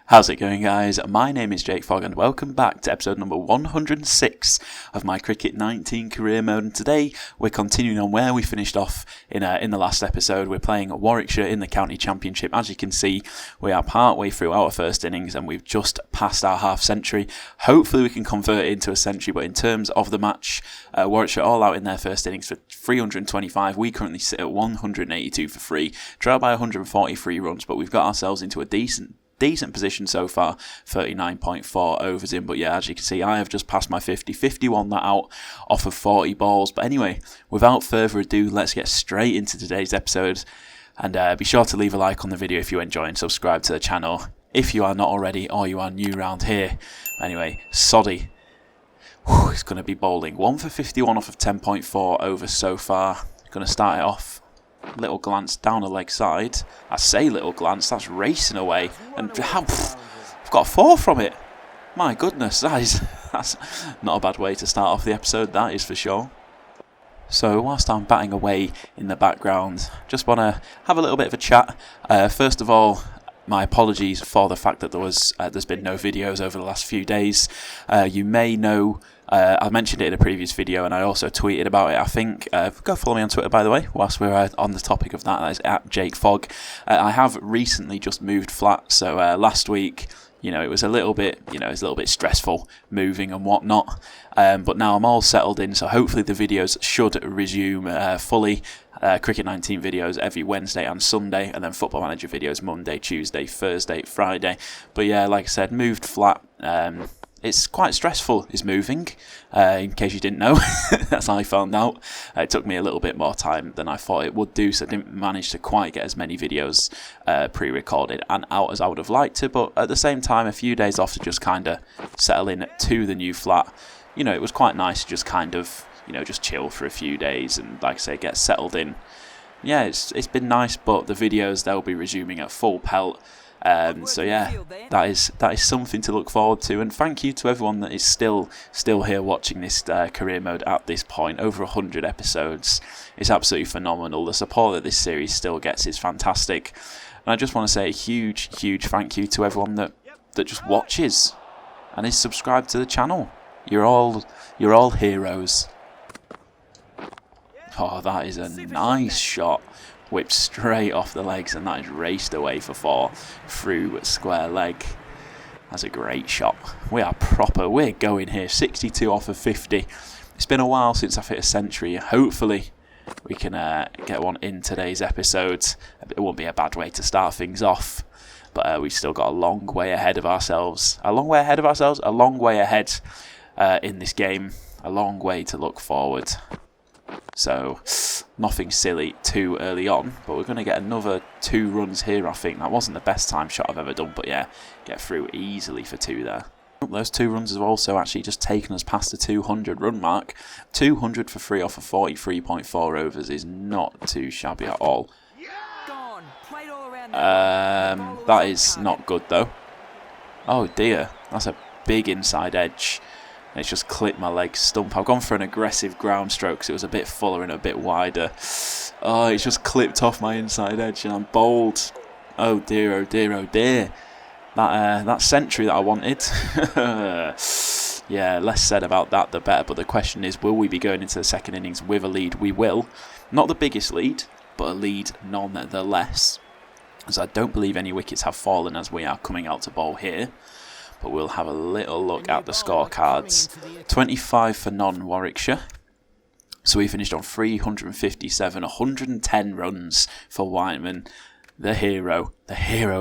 How's it going, guys? My name is Jakefog and welcome back to episode number 106 of my Cricket 19 career mode. And today we're continuing on where we finished off in the last episode. We're playing Warwickshire in the county championship. As you can see, we are part way through our first innings and we've just passed our half century. Hopefully we can convert it into a century, but in terms of the match, Warwickshire all out in their first innings for 325. We currently sit at 182 for 3, trailed by 143 runs, but we've got ourselves into a decent position so far, 39.4 overs in. But yeah, as you can see, I have just passed my 51 that out off of 40 balls. But anyway, without further ado, let's get straight into today's episode, and be sure to leave a like on the video if you enjoy and subscribe to the channel if you are not already or you are new around here. Anyway, Soddy, it's going to be bowling 1 for 51 off of 10.4 overs so far. Going to start it off. Little glance down the leg side. I say little glance, that's racing away. And I've got a 4 from it. My goodness, that's not a bad way to start off the episode, that is for sure. So whilst I'm batting away in the background, just want to have a little bit of a chat. First of all, my apologies for the fact that there's been no videos over the last few days. You may know, I mentioned it in a previous video and I also tweeted about it, I think. Go follow me on Twitter, by the way, whilst we're on the topic of that. That is at Jakefog. I have recently just moved flat, so last week, it was a little bit, stressful moving and whatnot. But now I'm all settled in, so hopefully the videos should resume fully. Cricket 19 videos every Wednesday and Sunday, and then Football Manager videos Monday, Tuesday, Thursday, Friday. But yeah, like I said, moved flat. It's quite stressful, is moving, in case you didn't know. That's how I found out. It took me a little bit more time than I thought it would do, so I didn't manage to quite get as many videos pre-recorded and out as I would have liked to, but at the same time, a few days off to just kind of settle in to the new flat. It was quite nice to just kind of, just chill for a few days and, like I say, get settled in. Yeah, it's been nice, but the videos, they'll be resuming at full pelt. So yeah, that is something to look forward to, and thank you to everyone that is still here watching this career mode at this point. Over 100 episodes, it's absolutely phenomenal. The support that this series still gets is fantastic, and I just want to say a huge thank you to everyone that just watches and is subscribed to the channel. You're all heroes. Oh, that is a nice shot. Whipped straight off the legs, and that is raced away for 4 through square leg. That's a great shot. We're going here. 62 off of 50. It's been a while since I've hit a century. Hopefully we can get one in today's episode. It won't be a bad way to start things off, but we've still got a long way ahead of ourselves. A long way ahead in this game. A long way to look forward. So, nothing silly too early on, but we're going to get another 2 runs here, I think. That wasn't the best time shot I've ever done, but yeah, get through easily for 2 there. Those 2 runs have also actually just taken us past the 200 run mark. 200 for 3 off of 43.4 overs is not too shabby at all. That is not good though. Oh dear, that's a big inside edge. It's just clipped my leg stump. I've gone for an aggressive ground stroke because it was a bit fuller and a bit wider. Oh, it's just clipped off my inside edge and I'm bowled. Oh dear, oh dear, oh dear. That century that I wanted. Yeah, less said about that the better. But the question is, will we be going into the second innings with a lead? We will. Not the biggest lead, but a lead nonetheless. As I don't believe any wickets have fallen as we are coming out to bowl here. But we'll have a little look at the scorecards. 25 for non-Warwickshire. So we finished on 357, 110 runs for Whiteman, the hero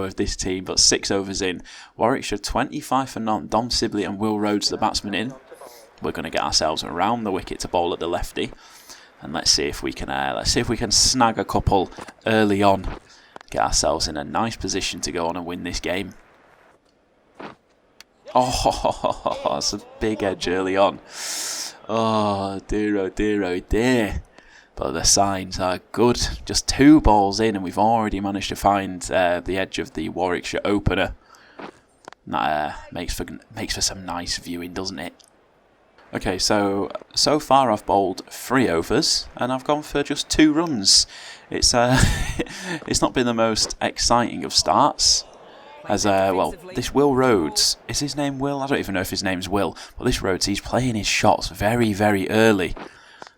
of this team, but 6 overs in. Warwickshire 25 for non. Dom Sibley and Will Rhodes, the batsman, in. We're going to get ourselves around the wicket to bowl at the lefty, and let's see if we can snag a couple early on. Get ourselves in a nice position to go on and win this game. Oh, that's a big edge early on. Oh dear, oh dear, oh dear. But the signs are good. Just 2 balls in and we've already managed to find the edge of the Warwickshire opener. That makes for some nice viewing, doesn't it? Okay, so far I've bowled 3 overs and I've gone for just 2 runs. It's not been the most exciting of starts. As well, this Will Rhodes, is his name Will? I don't even know if his name's Will, but this Rhodes, he's playing his shots very, very early.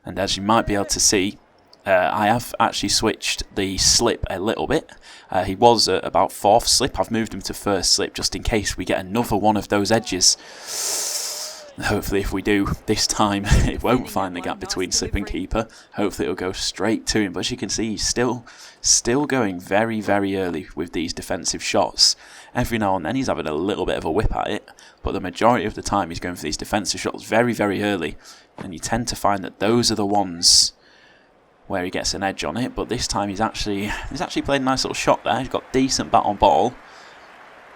And as you might be able to see, I have actually switched the slip a little bit. He was at about 4th slip. I've moved him to 1st slip just in case we get another one of those edges. Hopefully if we do, this time it won't find the gap between slip and keeper. Hopefully it'll go straight to him. But as you can see, he's still going very, very early with these defensive shots. Every now and then he's having a little bit of a whip at it, but the majority of the time he's going for these defensive shots very, very early. And you tend to find that those are the ones where he gets an edge on it. But this time he's actually played a nice little shot there. He's got decent bat on ball.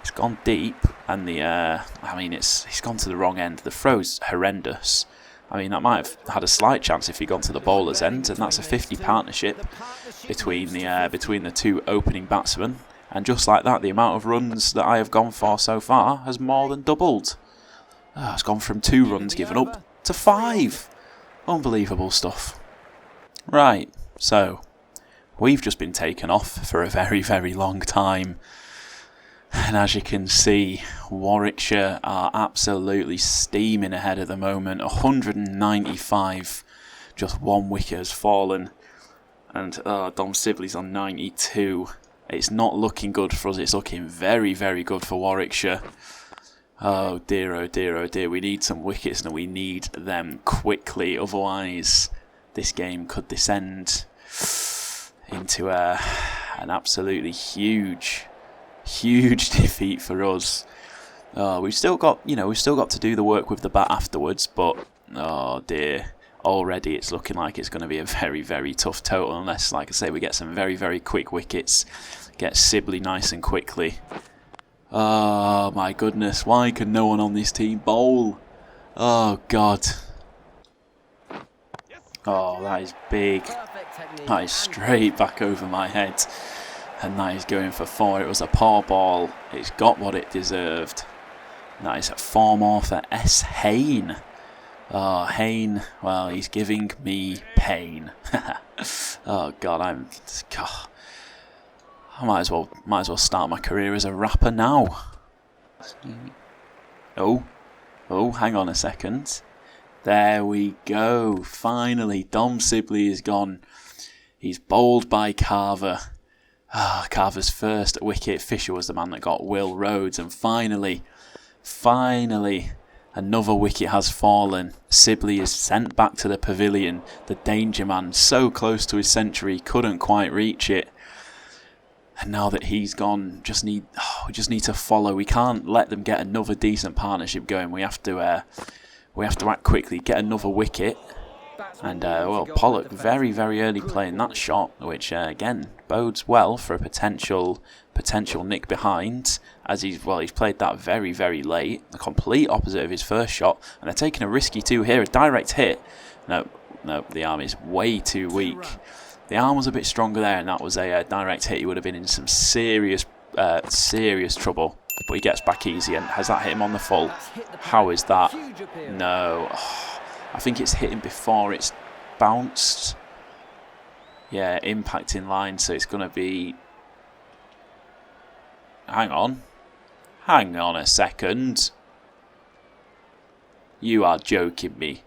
It's gone deep, and he's gone to the wrong end. The throw's horrendous. I mean, that might have had a slight chance if he'd gone to the bowler's end, and that's a 50 partnership between the two opening batsmen. And just like that, the amount of runs that I have gone for so far has more than doubled. It's gone from 2 runs given up to 5. Unbelievable stuff. Right, so we've just been taken off for a very, very long time. And as you can see, Warwickshire are absolutely steaming ahead at the moment. 195, just 1 wicket has fallen. And Dom Sibley's on 92. It's not looking good for us. It's looking very, very good for Warwickshire. Oh dear, oh dear, oh dear. We need some wickets and we need them quickly. Otherwise, this game could descend into an absolutely huge defeat for us. We've still got to do the work with the bat afterwards, but oh dear, already it's looking like it's going to be a very, very tough total unless, like I say, we get some very, very quick wickets, get Sibley nice and quickly. Oh my goodness, why can no one on this team bowl? Oh god. Oh, that is big. That is straight back over my head. And that is going for 4. It was a poor ball. It's got what it deserved. That is 4 more for S. Hayne. Oh, Hayne. Well, he's giving me pain. Oh God, I might as well start my career as a rapper now. Oh, hang on a second. There we go. Finally, Dom Sibley is gone. He's bowled by Carver. Carver's first wicket. Fisher was the man that got Will Rhodes, and finally, another wicket has fallen. Sibley is sent back to the pavilion. The danger man, so close to his century, couldn't quite reach it. And now that he's gone, we just need to follow. We can't let them get another decent partnership going. We have to act quickly, get another wicket. And Pollock very, very early playing that shot, which again bodes well for a potential nick behind, as he's played that very, very late, the complete opposite of his first shot, and they're taking a risky 2 here, a direct hit. No, the arm is way too weak. The arm was a bit stronger there, and that was a direct hit. He would have been in some serious trouble. But he gets back easy, and has that hit him on the full? How is that? No. I think it's hit him before it's bounced. Yeah, impact in line, so it's going to be... Hang on a second. You are joking me.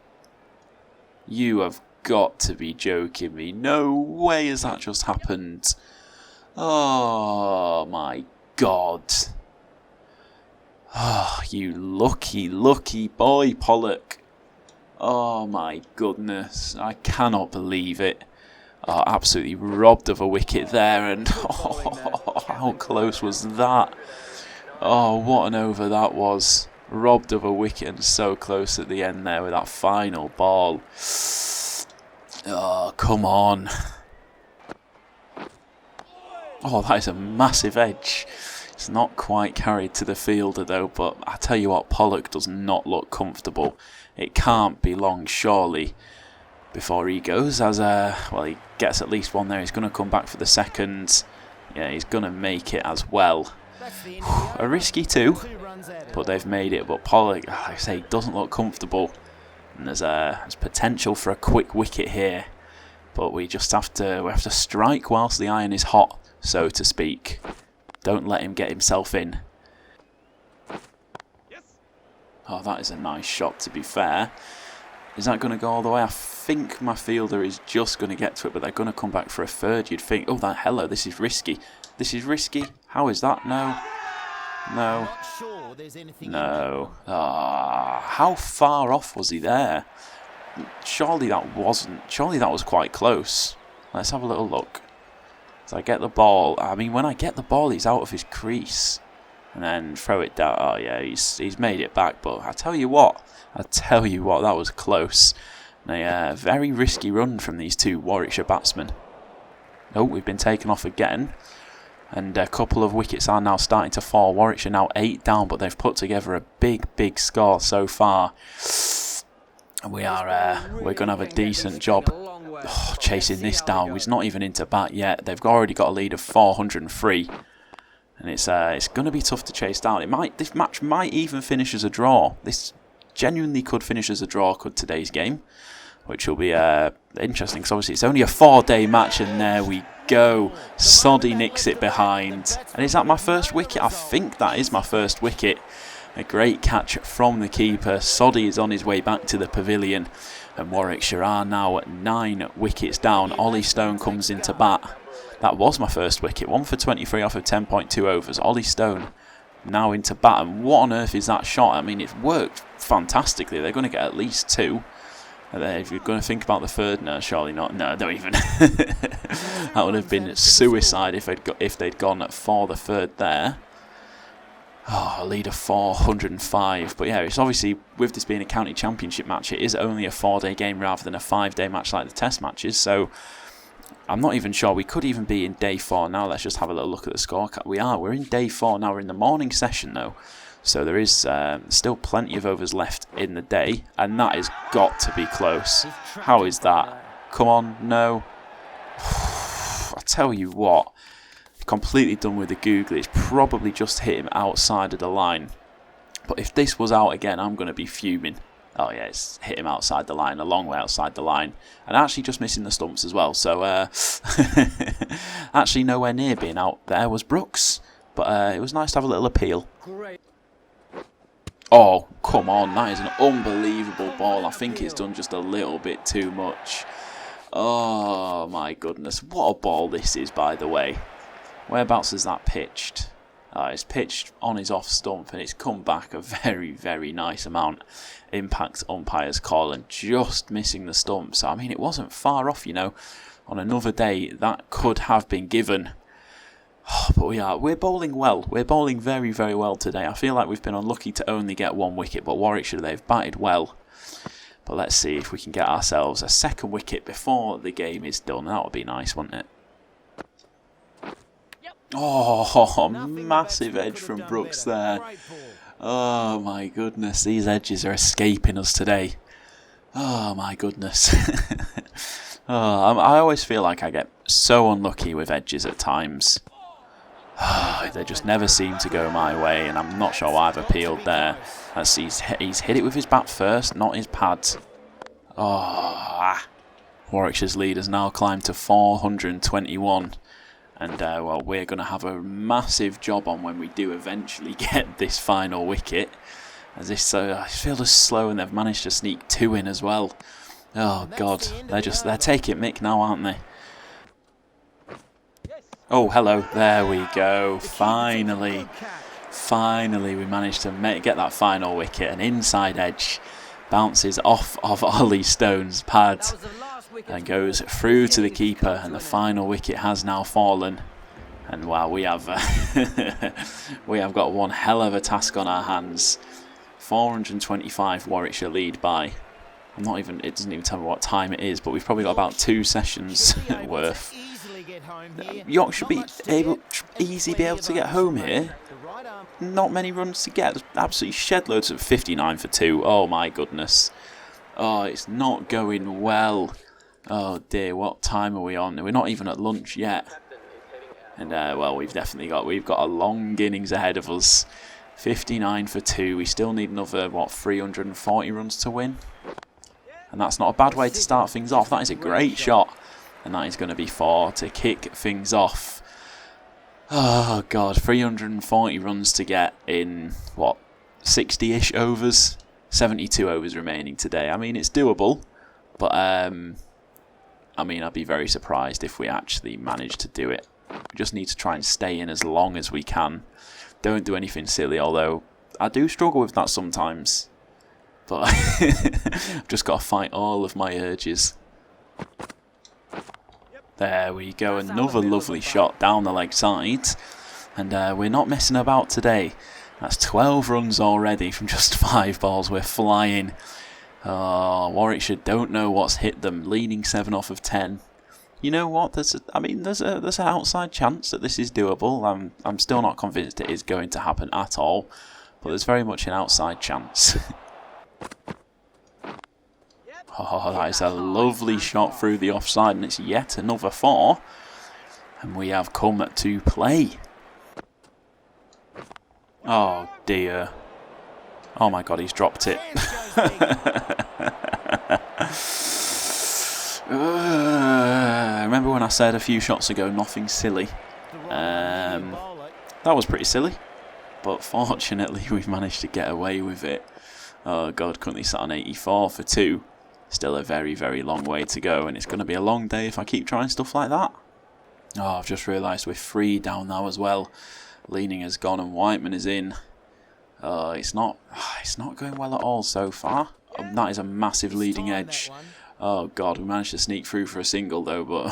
You have got to be joking me. No way has that just happened. Oh my God. Oh, you lucky, lucky boy, Pollock. Oh my goodness, I cannot believe it. Oh, absolutely robbed of a wicket there, and how close was that? Oh, what an over that was. Robbed of a wicket and so close at the end there with that final ball. Oh, come on. Oh, that is a massive edge. It's not quite carried to the fielder though, but I tell you what, Pollock does not look comfortable. It can't be long, surely, before he goes, as he gets at least one there. He's going to come back for the second. Yeah, he's going to make it as well. A risky 2, but they've made it. But Pollock, like I say, doesn't look comfortable, and there's potential for a quick wicket here. But we just have to strike whilst the iron is hot, so to speak. Don't let him get himself in. Oh, that is a nice shot, to be fair. Is that going to go all the way? I think my fielder is just going to get to it, but they're going to come back for a third. You'd think, oh, hello, this is risky. This is risky. How is that? No. No. No. Ah, how far off was he there? Surely that wasn't. Surely that was quite close. Let's have a little look. So I get the ball. I mean, when I get the ball, he's out of his crease. And then throw it down. Oh, yeah, he's made it back. But I tell you what, that was close. A very risky run from these two Warwickshire batsmen. Oh, we've been taken off again. And a couple of wickets are now starting to fall. Warwickshire now 8 down, but they've put together a big score so far. And we're going to have a decent job chasing this down. He's not even into bat yet. They've already got a lead of 403. And it's going to be tough to chase down. This match might even finish as a draw. This genuinely could finish as a draw, could today's game, which will be interesting because obviously it's only a 4-day match. And there we go. Soddy nicks it behind. And is that my first wicket? I think that is my first wicket. A great catch from the keeper. Soddy is on his way back to the pavilion. And Warwickshire are now at 9 wickets down. Ollie Stone comes into bat. That was my first wicket. 1 for 23 off of 10.2 overs. Ollie Stone now into bat. And what on earth is that shot? I mean, it's worked fantastically. They're going to get at least 2. If you're going to think about the third, no, surely not. No, don't even. That would have been suicide if they'd gone for the third there. Oh, a lead of 405. But yeah, it's obviously, with this being a county championship match, it is only a 4-day game rather than a 5-day match like the test matches. So I'm not even sure. We could even be in day 4 now. Let's just have a little look at the scorecard. We're in day 4 now. We're in the morning session though. So there is still plenty of overs left in the day. And that has got to be close. How is that? Come on, no. I tell you what. Completely done with the googly. It's probably just hit him outside of the line. But if this was out again, I'm going to be fuming. Oh yeah, it's hit him outside the line, a long way outside the line. And actually just missing the stumps as well. So actually nowhere near being out there was Brooks. But it was nice to have a little appeal. Oh, come on. That is an unbelievable ball. I think it's done just a little bit too much. Oh my goodness. What a ball this is, by the way. Whereabouts is that pitched? It's pitched on his off stump and it's come back a very nice amount. Impact umpire's call and just missing the stump. So, I mean, it wasn't far off, you know. On another day, that could have been given. But we're bowling well. We're bowling very well today. I feel like we've been unlucky to only get 1 wicket, but Warwickshire, they've batted well. But let's see if we can get ourselves a second wicket before the game is done. That would be nice, wouldn't it? Oh, massive edge from Brooks there. Oh my goodness, these edges are escaping us today. Oh my goodness. I always feel like I get so unlucky with edges at times. They just never seem to go my way, and I'm not sure why I've appealed there. He's hit it with his bat first, not his pads. Warwickshire's lead has now climbed to 421. And, well, we're going to have a massive job on when we do eventually get this final wicket. As this fielder's slow and they've managed to sneak 2 in as well. Oh, God. They're taking Mick now, aren't they? Oh, hello. There we go. Finally we managed to get that final wicket. An inside edge bounces off of Ollie Stone's pad and goes through to the keeper, and the final wicket has now fallen. And wow, we have got one hell of a task on our hands. 425 Warwickshire lead by. It doesn't even tell me what time it is, but we've probably got about 2 sessions worth. York should be able to get home here. Not many runs to get. There's absolutely shed loads of 59 for 2. Oh my goodness. Oh, it's not going well. Oh dear, what time are we on? We're not even at lunch yet. And well, we've got a long innings ahead of us. 59 for 2. We still need another 340 runs to win. And that's not a bad way to start things off. That is a great shot. And that is going to be 4 to kick things off. Oh God, 340 runs to get in 60-ish overs. 72 overs remaining today. I mean, it's doable, but I mean, I'd be very surprised if we actually manage to do it. We just need to try and stay in as long as we can. Don't do anything silly, although I do struggle with that sometimes. But I've just got to fight all of my urges. There we go, another lovely shot down the leg side. And we're not messing about today. That's 12 runs already from just 5 balls. We're flying. Oh, Warwickshire don't know what's hit them. Leading 7 off of 10. You know what? There's an outside chance that this is doable. I'm still not convinced it is going to happen at all, but there's very much an outside chance. Oh, that is a lovely shot through the offside, and it's yet another 4. And we have come to play. Oh dear. Oh my god, he's dropped it. Remember when I said a few shots ago, nothing silly? That was pretty silly. But fortunately, we've managed to get away with it. Oh god, currently sat on 84 for 2. Still a very, very long way to go, and it's going to be a long day if I keep trying stuff like that. Oh, I've just realised we're 3 down now as well. Leaning has gone and Whiteman is in. It's not going well at all so far. That is a massive leading edge. Oh god, we managed to sneak through for a single though, but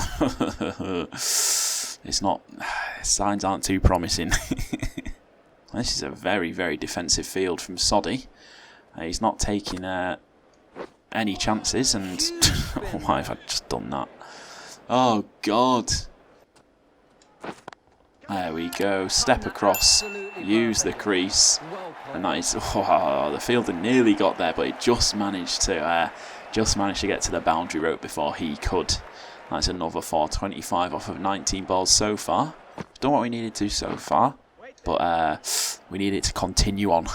it's not. Signs aren't too promising. This is a very, very defensive field from Soddy. He's not taking any chances, and why have I just done that? Oh god. There we go, step across, use the crease, and that is, oh, the fielder nearly got there, but it just managed to get to the boundary rope before he could. That's another 425 off of 19 balls so far. Done what we needed to so far, but we need it to continue on.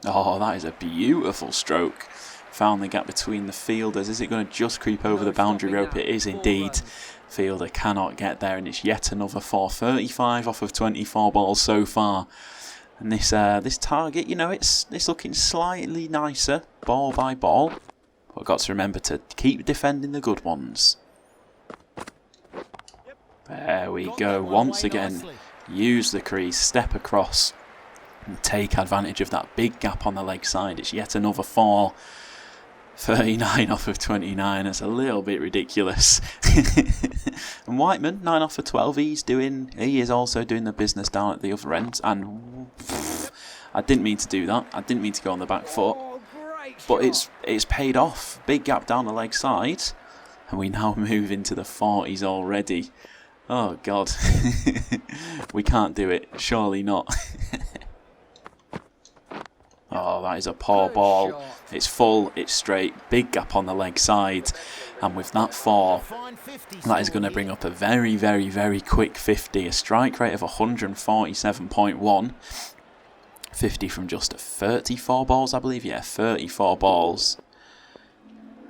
Oh, that is a beautiful stroke. Found the gap between the fielders. Is it going to just creep over the boundary rope? It is indeed. Fielder cannot get there, and it's yet another 435 off of 24 balls so far. And this target, you know, it's looking slightly nicer ball by ball. But I've got to remember to keep defending the good ones. There we go. Once again, use the crease, step across, and take advantage of that big gap on the leg side. It's yet another 439 off of 29. That's a little bit ridiculous. And Whiteman, 9 off of 12. He is also doing the business down at the other end. And I didn't mean to do that. I didn't mean to go on the back foot. But it's paid off. Big gap down the leg side. And we now move into the 40s already. Oh god. We can't do it. Surely not. Oh, that is a poor ball. It's full, it's straight, big gap on the leg side. And with that 4, that is going to bring up a very, very, very quick 50. A strike rate of 147.1. 50 from just 34 balls, I believe. Yeah, 34 balls.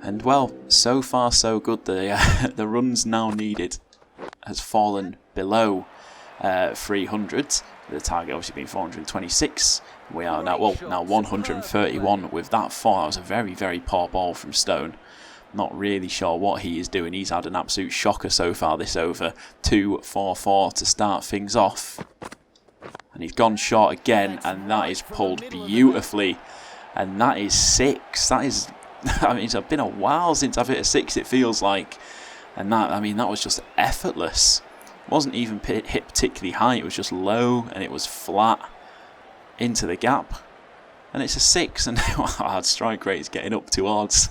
And well, so far so good. The runs now needed has fallen below 300. The target obviously being 426. We are now 131 with that 4. That was a very, very poor ball from Stone. Not really sure what he is doing. He's had an absolute shocker so far this over. 2-4-4 to start things off. And he's gone short again, and that is pulled beautifully. And that is 6. That is, I mean, it's been a while since I've hit a 6, it feels like. And that, I mean, that was just effortless. It wasn't even hit particularly high, it was just low, and it was flat into the gap. And it's a 6, and our strike rate is getting up towards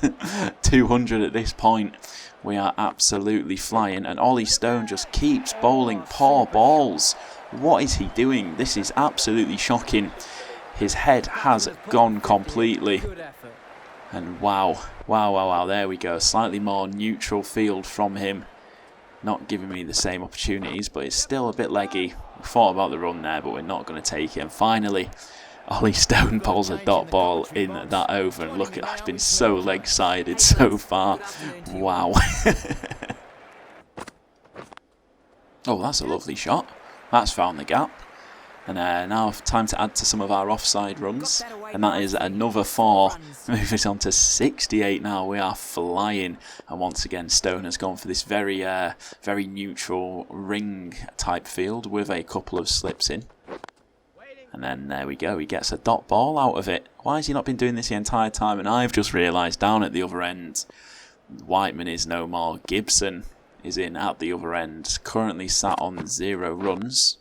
200 at this point. We are absolutely flying, and Ollie Stone just keeps bowling poor balls. What is he doing? This is absolutely shocking. His head has gone completely. And wow, there we go. Slightly more neutral field from him. Not giving me the same opportunities, but it's still a bit leggy. We thought about the run there, but we're not going to take it. And finally, Ollie Stone bowls a dot ball in that over, and look at that, it's been so leg-sided so far. Wow. Oh, that's a lovely shot. That's found the gap. And now time to add to some of our offside runs, and that is another 4. Moving on to 68 now. We are flying, and once again Stone has gone for this very very neutral ring type field with a couple of slips in. And then there we go, he gets a dot ball out of it. Why has he not been doing this the entire time? And I've just realised down at the other end, Whiteman is no more. Gibson is in at the other end, currently sat on 0 runs.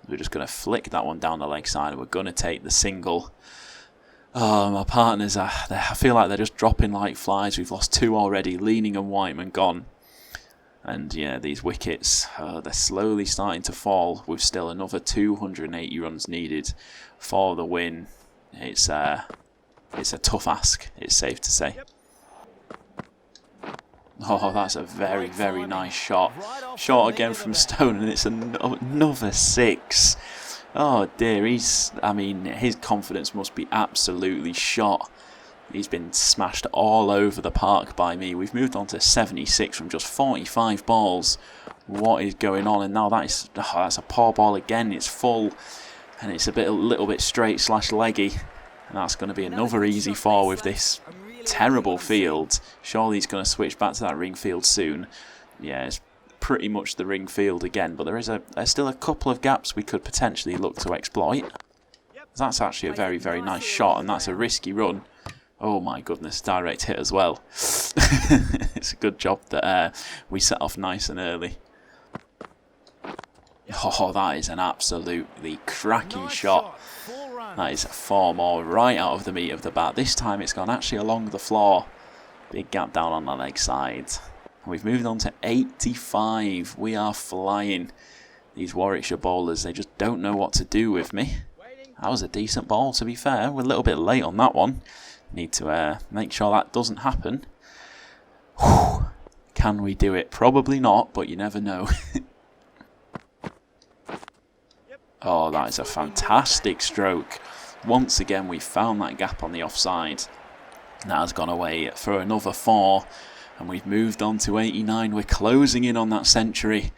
We're just going to flick that one down the leg side and we're going to take the single. Oh, my partners, I feel like they're just dropping like flies. We've lost 2 already, Leaning and Whiteman gone. And yeah, these wickets, they're slowly starting to fall with still another 280 runs needed for the win. It's a tough ask, it's safe to say. Oh, that's a very, very nice shot. Shot again from Stone, and it's another 6. Oh dear, his confidence must be absolutely shot. He's been smashed all over the park by me. We've moved on to 76 from just 45 balls. What is going on? And now that's a poor ball again. It's full, and it's a little bit straight / leggy. And that's going to be another easy 4 with this terrible field. Surely he's going to switch back to that ring field soon. Yeah, it's pretty much the ring field again, but there's still a couple of gaps we could potentially look to exploit. That's actually a very, very nice shot, and that's a risky run. Oh my goodness, direct hit as well. It's a good job that we set off nice and early. Oh, that is an absolutely cracking shot. That is 4 more right out of the meat of the bat. This time it's gone actually along the floor. Big gap down on the leg side. And we've moved on to 85. We are flying. These Warwickshire bowlers, they just don't know what to do with me. That was a decent ball, to be fair. We're a little bit late on that one. Need to make sure that doesn't happen. Whew. Can we do it? Probably not, but you never know. Oh, that is a fantastic stroke. Once again, we found that gap on the offside. That has gone away for another 4. And we've moved on to 89. We're closing in on that century.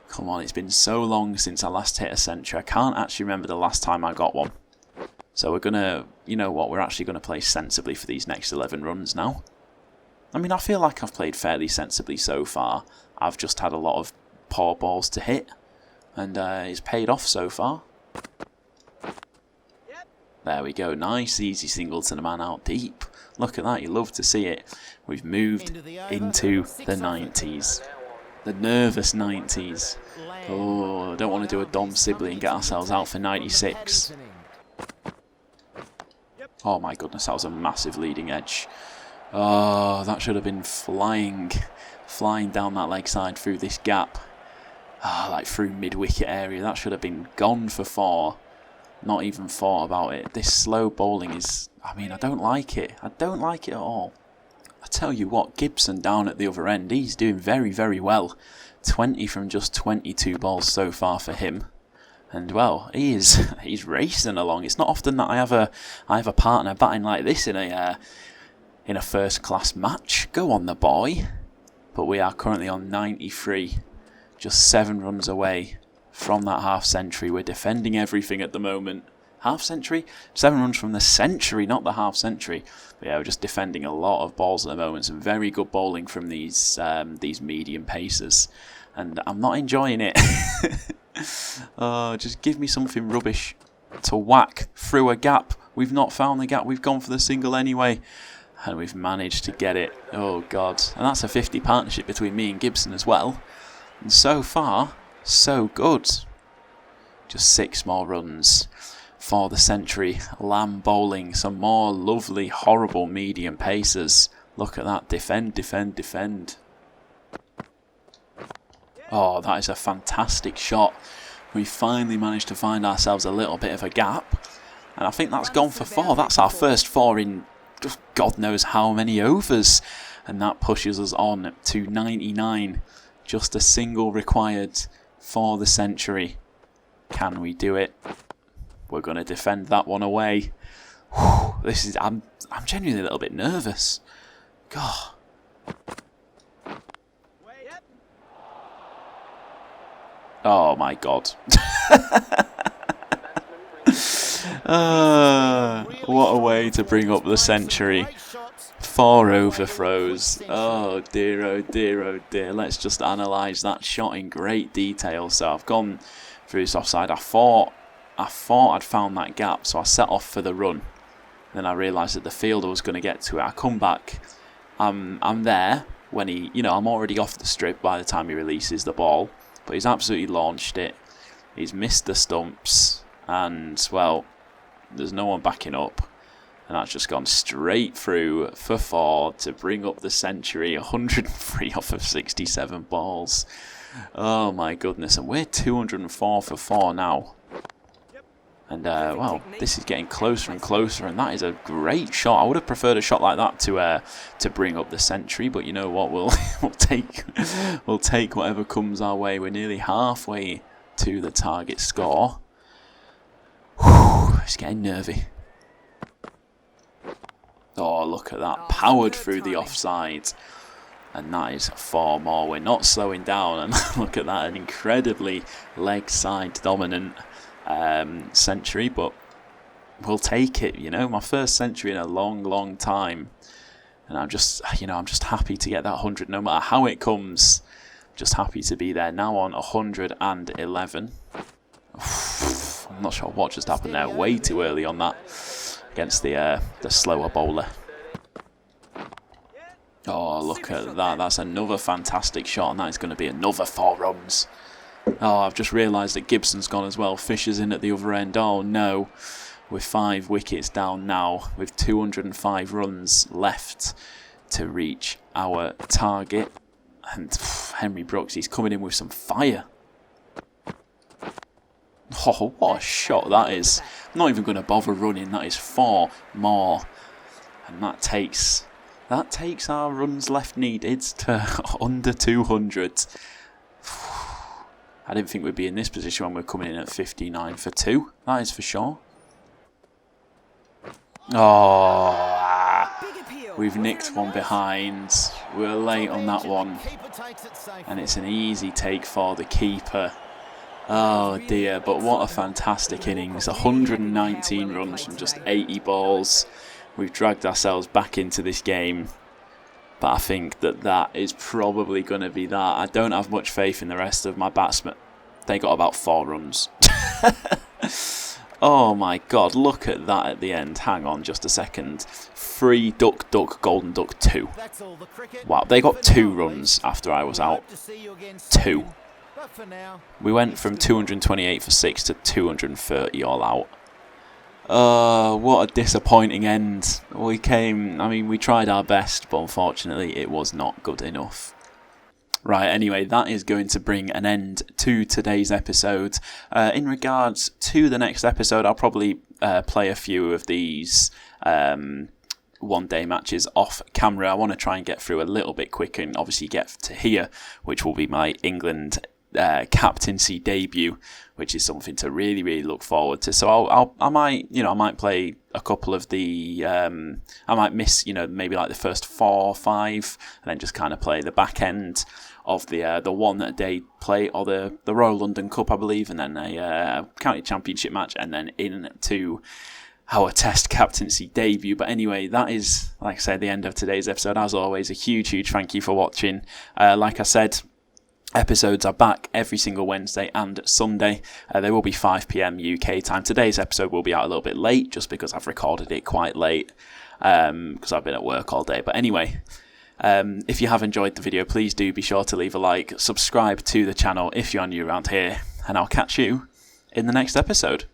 Come on, it's been so long since I last hit a century. I can't actually remember the last time I got one. So we're going to, you know what, we're actually going to play sensibly for these next 11 runs now. I mean, I feel like I've played fairly sensibly so far. I've just had a lot of poor balls to hit. And it's paid off so far. There we go. Nice, easy single to the man out deep. Look at that. You love to see it. We've moved into the 90s. The nervous 90s. Oh, I don't want to do a Dom Sibley and get ourselves out for 96. Oh my goodness, that was a massive leading edge. Oh, that should have been flying down that leg side through this gap. Like through mid-wicket area. That should have been gone for 4. Not even thought about it. This slow bowling is... I mean, I don't like it. I don't like it at all. I tell you what, Gibson down at the other end, he's doing very, very well. 20 from just 22 balls so far for him. And well, he's racing along. It's not often that I have a partner batting like this in a first-class match. Go on, the boy. But we are currently on 93. Just 7 runs away from that half-century. We're defending everything at the moment. Half-century? 7 runs from the century, not the half-century. But yeah, we're just defending a lot of balls at the moment. Some very good bowling from these medium pacers. And I'm not enjoying it. Oh, just give me something rubbish to whack through a gap. We've not found the gap. We've gone for the single anyway. And we've managed to get it. Oh, God. And that's a 50 partnership between me and Gibson as well. And so far, so good. Just 6 more runs for the century. Lamb bowling some more lovely, horrible medium pacers. Look at that. Defend, defend, defend. Oh, that is a fantastic shot. We finally managed to find ourselves a little bit of a gap. And I think that's gone for 4. That's our first 4 in just God knows how many overs. And that pushes us on to 99. Just a single required for the century. Can we do it? We're going to defend that one away. Whew, I'm genuinely a little bit nervous. God. Oh my God. What a way to bring up the century. 4 overthrows. Oh dear, oh dear, oh dear. Let's just analyse that shot in great detail. So I've gone through this offside. I thought I'd found that gap, so I set off for the run. Then I realised that the fielder was going to get to it. I come back. I'm there when he, I'm already off the strip by the time he releases the ball. But he's absolutely launched it. He's missed the stumps. And, well, there's no one backing up. And that's just gone straight through for 4 to bring up the century. 103 off of 67 balls. Oh, my goodness. And we're 204 for 4 now. And, well, this is getting closer and closer, and that is a great shot. I would have preferred a shot like that to bring up the century, but you know what? We'll take whatever comes our way. We're nearly halfway to the target score. Whew, it's getting nervy. Oh, look at that. Powered through the offside. And that is 4 more. We're not slowing down, and look at that. An incredibly leg side dominant century, but we'll take it. My first century in a long time, and I'm just happy to get that 100 no matter how it comes. Just happy to be there. Now on 111. I'm not sure what just happened there. Way too early on that against the slower bowler. Oh, look at that. That's another fantastic shot, and that is going to be another 4 runs. Oh, I've just realised that Gibson's gone as well. Fisher's in at the other end. Oh, no. We're 5 wickets down now with 205 runs left to reach our target. And Henry Brooks, he's coming in with some fire. Oh, what a shot that is. I'm not even going to bother running. That is 4 more. And that takes our runs left needed to under 200. I didn't think we'd be in this position when we're coming in at 59 for 2. That is for sure. Oh, we've nicked one behind. We're late on that one. And it's an easy take for the keeper. Oh dear, but what a fantastic innings. 119 runs from just 80 balls. We've dragged ourselves back into this game. But I think that is probably going to be that. I don't have much faith in the rest of my batsmen. They got about 4 runs. Oh my god, look at that at the end. Hang on just a second. 3 duck, duck, golden duck, 2. Wow, they got 2 runs after I was out. 2. We went from 228 for 6 to 230 all out. What a disappointing end. We tried our best, but unfortunately it was not good enough. Right, anyway, that is going to bring an end to today's episode. In regards to the next episode, I'll probably play a few of these one-day matches off camera. I want to try and get through a little bit quicker and obviously get to here, which will be my England captaincy debut, which is something to really look forward to. So I might play a couple of the I might miss maybe like the first 4 or 5, and then just kind of play the back end of the one that day play, or the Royal London Cup, I believe, and then a county championship match, and then into our Test captaincy debut. But anyway, that is, like I said, the end of today's episode. As always, a huge thank you for watching. Like I said, episodes are back every single Wednesday and Sunday. They will be 5 PM UK time. Today's episode will be out a little bit late, just because I've recorded it quite late, because I've been at work all day. But anyway, if you have enjoyed the video, please do be sure to leave a like, subscribe to the channel if you're new around here, and I'll catch you in the next episode.